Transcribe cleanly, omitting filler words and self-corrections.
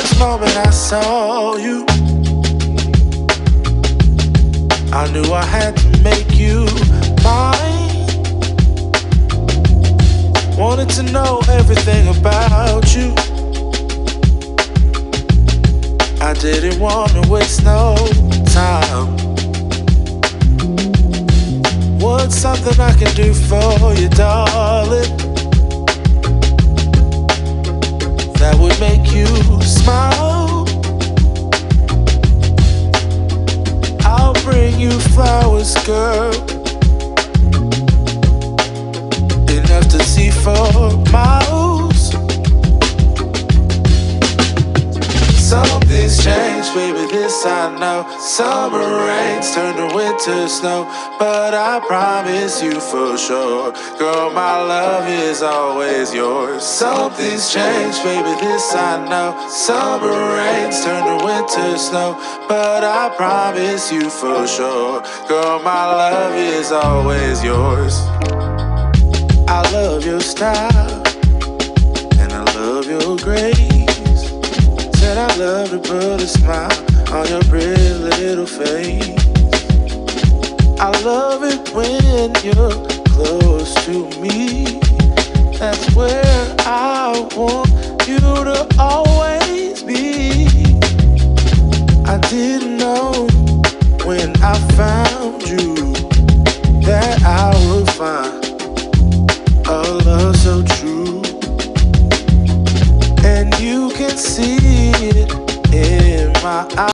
first moment I saw you, I knew I had to make you mine. Wanted to know everything about you. I didn't want to waste no time. What's something I can do for you, darling, that would make you smile? I'll bring you flowers, girl, enough to see for miles. Something's changed, baby, this I know. Summer rains turn to winter snow, but I promise you for sure, girl, my love is always yours. Something's changed, baby, this I know. Summer rains turn to winter snow, but I promise you for sure, girl, my love is always yours. I love your style, and I love your grace. Said I love to put a smile on your pretty little face. I love it when you're close to me. That's where I want you to always be. I didn't know when I found you that I would find a love so true. And you can see it in my eyes.